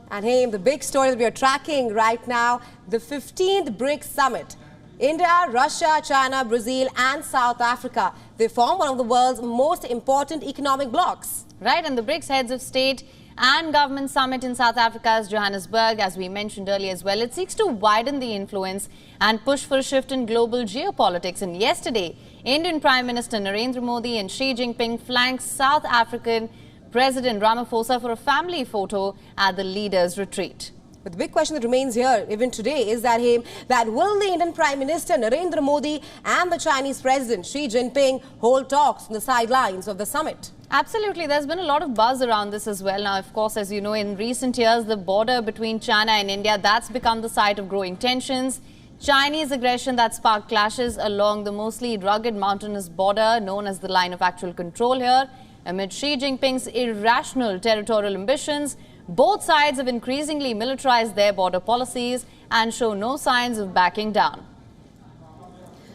And hey, the big story that we are tracking right now, the 15th BRICS Summit. India, Russia, China, Brazil and South Africa. They form one of the world's most important economic blocs. Right, and the BRICS Heads of State and Government Summit in South Africa's Johannesburg, as we mentioned earlier as well, it seeks to widen the influence and push for a shift in global geopolitics. And yesterday, Indian Prime Minister Narendra Modi and Xi Jinping flanked South African President Ramaphosa for a family photo at the leaders' retreat. But the big question that remains here, even today, is that will the Indian Prime Minister Narendra Modi and the Chinese President Xi Jinping hold talks on the sidelines of the summit? Absolutely. There's been a lot of buzz around this as well. Now, of course, as you know, in recent years, the border between China and India, that's become the site of growing tensions. Chinese aggression that sparked clashes along the mostly rugged mountainous border known as the line of actual control here. Amid Xi Jinping's irrational territorial ambitions, both sides have increasingly militarized their border policies and show no signs of backing down.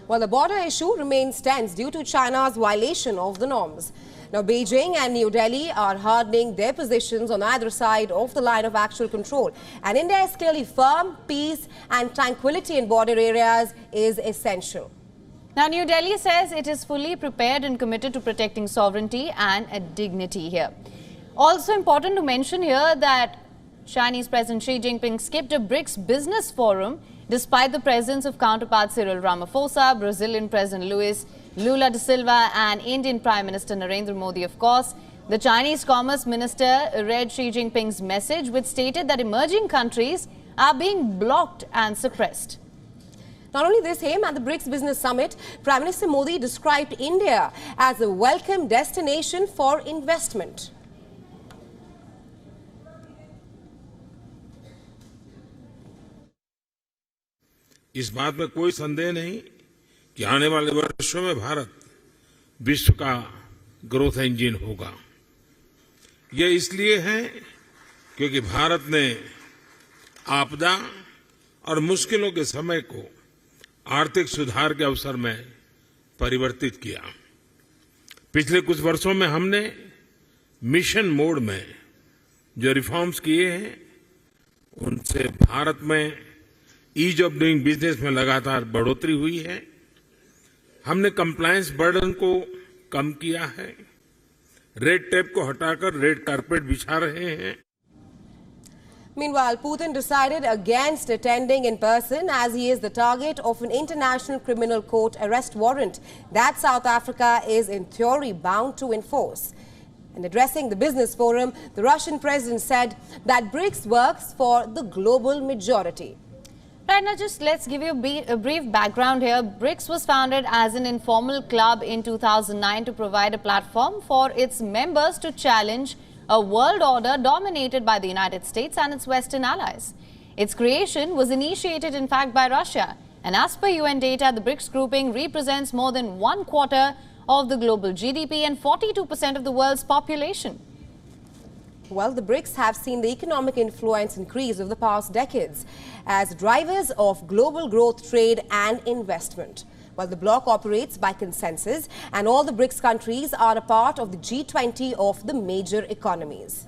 Well, the border issue remains tense due to China's violation of the norms. Now, Beijing and New Delhi are hardening their positions on either side of the line of actual control. And India is clearly firm. Peace and tranquility in border areas is essential. Now, New Delhi says it is fully prepared and committed to protecting sovereignty and dignity here. Also important to mention here that Chinese President Xi Jinping skipped a BRICS business forum despite the presence of counterpart Cyril Ramaphosa, Brazilian President Luis Lula da Silva and Indian Prime Minister Narendra Modi, of course. The Chinese Commerce Minister read Xi Jinping's message, which stated that emerging countries are being blocked and suppressed. Not only this, at the BRICS Business Summit, Prime Minister Modi described India as a welcome destination for investment. इस बात में कोई संदेह नहीं कि आने वाले वर्षों में भारत विश्व का ग्रोथ इंजन होगा। ये इसलिए है क्योंकि भारत ने आपदा और मुश्किलों के समय को आर्थिक सुधार के अवसर में परिवर्तित किया। पिछले कुछ वर्षों में हमने मिशन मोड में जो रिफॉर्म्स किए हैं, उनसे भारत में ईज ऑफ डूइंग बिजनेस में लगातार बढ़ोतरी हुई है। हमने कंप्लायंस बर्डन को कम किया है, रेड टेप को हटाकर रेड कारपेट बिछा रहे हैं। Meanwhile, Putin decided against attending in person as he is the target of an international criminal court arrest warrant that South Africa is in theory bound to enforce. And addressing the business forum, the Russian president said that BRICS works for the global majority. Right, now just let's give you a brief background here. BRICS was founded as an informal club in 2009 to provide a platform for its members to challenge a world order dominated by the United States and its Western allies. Its creation was initiated, in fact, by Russia. And as per UN data, the BRICS grouping represents more than 1/4 of the global GDP and 42% of the world's population. Well, the BRICS have seen the economic influence increase over the past decades as drivers of global growth, trade and investment. Well, the bloc operates by consensus and all the BRICS countries are a part of the G20 of the major economies.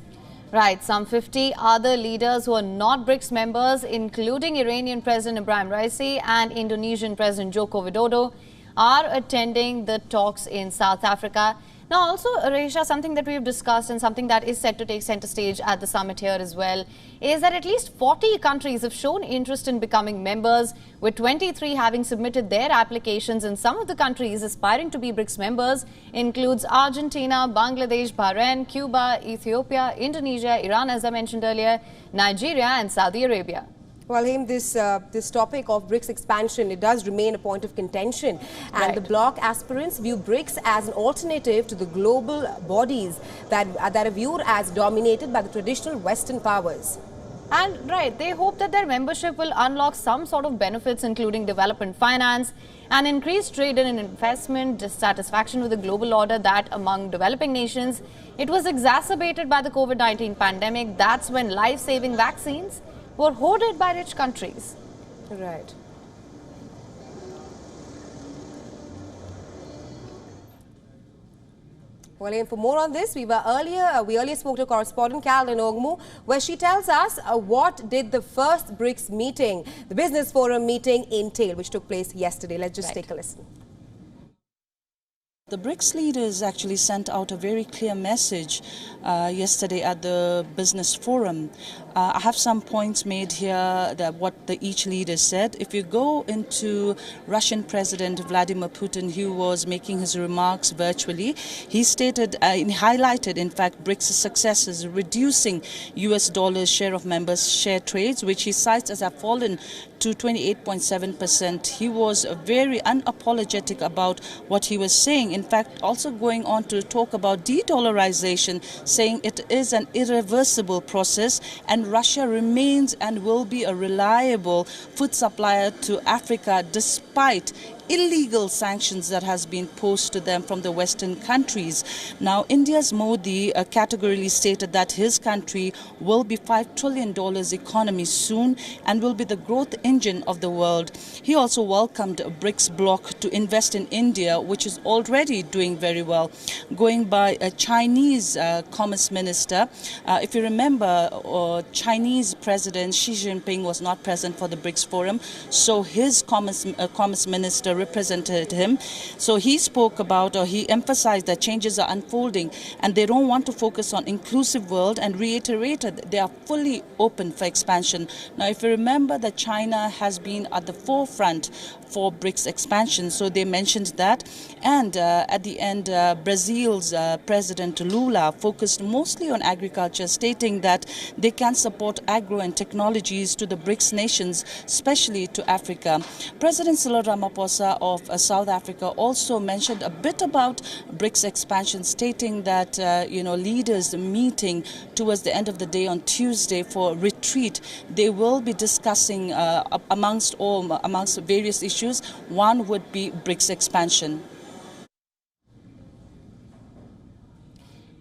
Right, some 50 other leaders who are not BRICS members, including Iranian President Ibrahim Raisi and Indonesian President Joko Widodo, are attending the talks in South Africa. Now, also, Resha, something that we've discussed and something that is set to take center stage at the summit here as well is that at least 40 countries have shown interest in becoming members, with 23 having submitted their applications, and some of the countries aspiring to be BRICS members includes Argentina, Bangladesh, Bahrain, Cuba, Ethiopia, Indonesia, Iran, as I mentioned earlier, Nigeria and Saudi Arabia. Well, this topic of BRICS expansion, it does remain a point of contention. And right. The bloc aspirants view BRICS as an alternative to the global bodies that are viewed as dominated by the traditional Western powers. And right, they hope that their membership will unlock some sort of benefits, including development finance and increased trade and investment, dissatisfaction with the global order that among developing nations, it was exacerbated by the COVID-19 pandemic. That's when life-saving vaccines were hoarded by rich countries. Right. Well, and for more on this, we earlier spoke to correspondent Carolyn Ogmu, where she tells us what did the first BRICS meeting, the Business Forum meeting, entail, which took place yesterday. Let's just take a listen. The BRICS leaders actually sent out a very clear message yesterday at the Business Forum. I have some points made here that what each leader said. If you go into Russian President Vladimir Putin, who was making his remarks virtually, he stated, highlighted in fact BRICS' successes, reducing US dollars share of members' share trades, which he cites as have fallen to 28.7%. He was very unapologetic about what he was saying. In fact, also going on to talk about de-dollarization, saying it is an irreversible process and Russia remains and will be a reliable food supplier to Africa despite illegal sanctions that has been posed to them from the Western countries. Now, India's Modi categorically stated that his country will be $5 trillion economy soon and will be the growth engine of the world. He also welcomed BRICS bloc to invest in India, which is already doing very well. Going by a Chinese Commerce Minister, if you remember, Chinese President Xi Jinping was not present for the BRICS Forum, so his Commerce Minister represented him. So he spoke about, or he emphasized that changes are unfolding and they don't want to focus on inclusive world, and reiterated they are fully open for expansion. Now, if you remember that China has been at the forefront for BRICS expansion, so they mentioned that. And at the end, Brazil's President Lula focused mostly on agriculture, stating that they can support agro and technologies to the BRICS nations, especially to Africa. President Cyril Ramaphosa of South Africa also mentioned a bit about BRICS expansion, stating that leaders meeting towards the end of the day on Tuesday for retreat, they will be discussing amongst various issues. One would be BRICS expansion.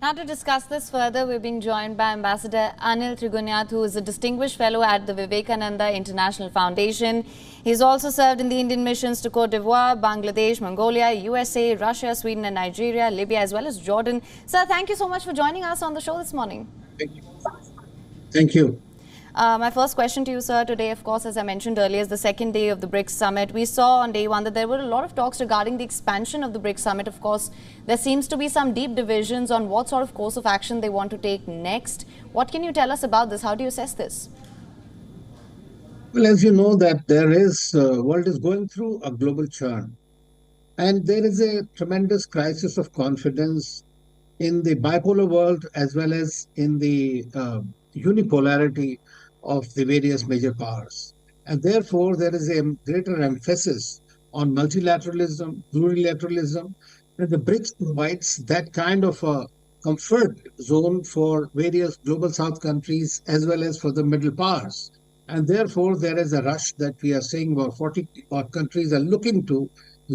Now, to discuss this further, we're being joined by Ambassador Anil Trigunyat, who is a distinguished fellow at the Vivekananda International Foundation. He's also served in the Indian missions to Cote d'Ivoire, Bangladesh, Mongolia, USA, Russia, Sweden and Nigeria, Libya as well as Jordan. Sir, thank you so much for joining us on the show this morning. Thank you. Thank you. My first question to you, sir, today, of course, as I mentioned earlier, is the second day of the BRICS Summit. We saw on day one that there were a lot of talks regarding the expansion of the BRICS Summit. Of course, there seems to be some deep divisions on what sort of course of action they want to take next. What can you tell us about this? How do you assess this? Well, as you know, that world is going through a global churn. And there is a tremendous crisis of confidence in the bipolar world as well as in the unipolarity of the various major powers. And therefore, there is a greater emphasis on multilateralism, plurilateralism, and the BRICS provides that kind of a comfort zone for various global south countries as well as for the middle powers. And therefore, there is a rush that we are seeing about 40 countries are looking to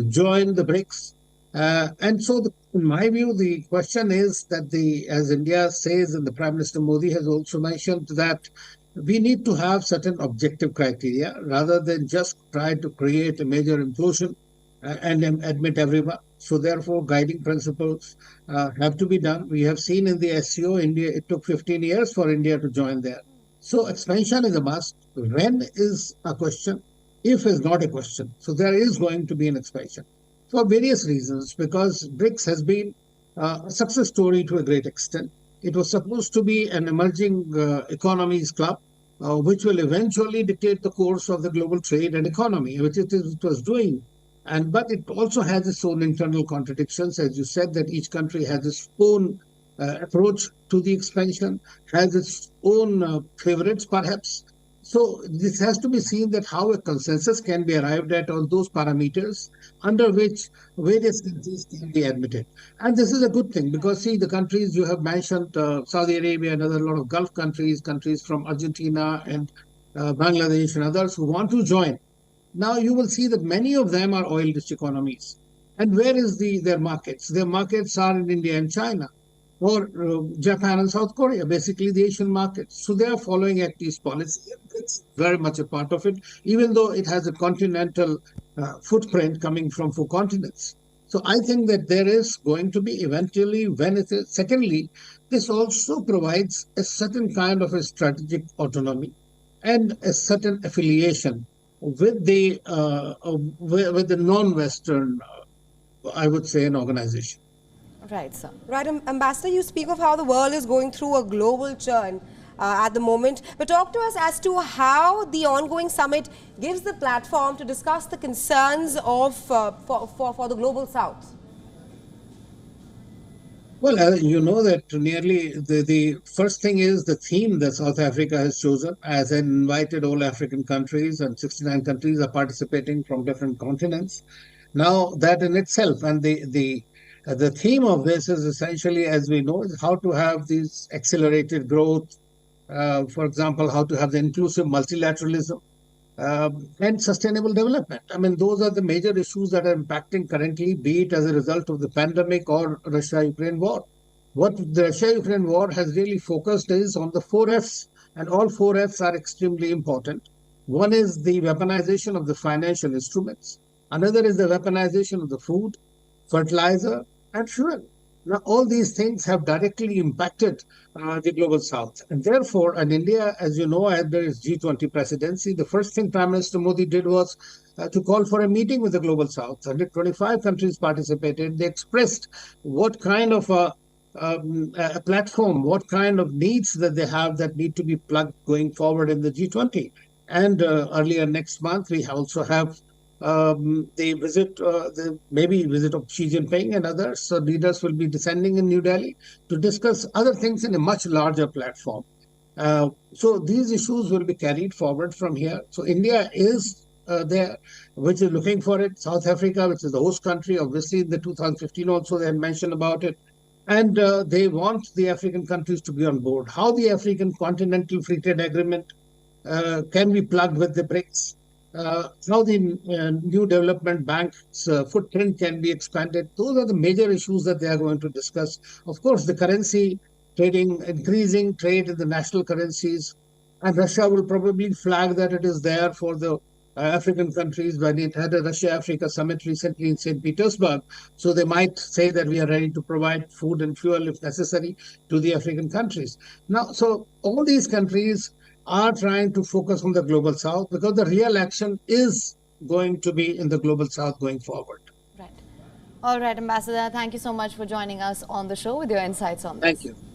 join the BRICS. And so, in my view, the question is that as India says, and the Prime Minister Modi has also mentioned, that we need to have certain objective criteria rather than just try to create a major implosion and admit everyone. So therefore, guiding principles have to be done. We have seen in the SCO, India, it took 15 years for India to join there. So expansion is a must. When is a question, if is not a question. So there is going to be an expansion for various reasons, because BRICS has been a success story to a great extent. It was supposed to be an emerging economies club, which will eventually dictate the course of the global trade and economy, which it was doing. But it also has its own internal contradictions. As you said, that each country has its own approach to the expansion, has its own favorites, perhaps. So this has to be seen that how a consensus can be arrived at on those parameters under which various countries can be admitted. And this is a good thing because, see, the countries you have mentioned, Saudi Arabia and other lot of Gulf countries, countries from Argentina and Bangladesh and others who want to join. Now you will see that many of them are oil-rich economies. And where is their markets? Their markets are in India and China, or Japan and South Korea, basically the Asian markets. So they are following Act East policy. It's very much a part of it, even though it has a continental footprint coming from 4 continents. So I think that there is going to be eventually when it is. Secondly, this also provides a certain kind of a strategic autonomy and a certain affiliation with the non-Western, I would say, an organization. Right, sir. Right, Ambassador, you speak of how the world is going through a global churn at the moment. But talk to us as to how the ongoing summit gives the platform to discuss the concerns of for the global South. Well, you know that nearly the first thing is the theme that South Africa has chosen, as invited all African countries, and 69 countries are participating from different continents. Now, that in itself, and the theme of this is essentially, as we know, is how to have these accelerated growth. For example, how to have the inclusive multilateralism and sustainable development. I mean, those are the major issues that are impacting currently, be it as a result of the pandemic or Russia-Ukraine war. What the Russia-Ukraine war has really focused is on the 4Fs, and all 4Fs are extremely important. One is the weaponization of the financial instruments. Another is the weaponization of the food, fertilizer, and fuel. Now, all these things have directly impacted the global South. And therefore, and India, as you know, under its G20 presidency, the first thing Prime Minister Modi did was to call for a meeting with the global South. 125 countries participated. They expressed what kind of a platform, what kind of needs that they have that need to be plugged going forward in the G20. And earlier next month, we also have the visit of Xi Jinping and others. So leaders will be descending in New Delhi to discuss other things in a much larger platform. So these issues will be carried forward from here. So India is there, which is looking for it. South Africa, which is the host country, obviously in the 2015 also they had mentioned about it. And they want the African countries to be on board. How the African Continental Free Trade Agreement can be plugged with the BRICS. How the new development bank's footprint can be expanded. Those are the major issues that they are going to discuss. Of course, the currency trading, increasing trade in the national currencies, and Russia will probably flag that it is there for the African countries when it had a Russia-Africa summit recently in St. Petersburg. So they might say that we are ready to provide food and fuel if necessary to the African countries. Now, so all these countries are trying to focus on the global South because the real action is going to be in the global South going forward. Right. All right, Ambassador, thank you so much for joining us on the show with your insights on this. Thank you.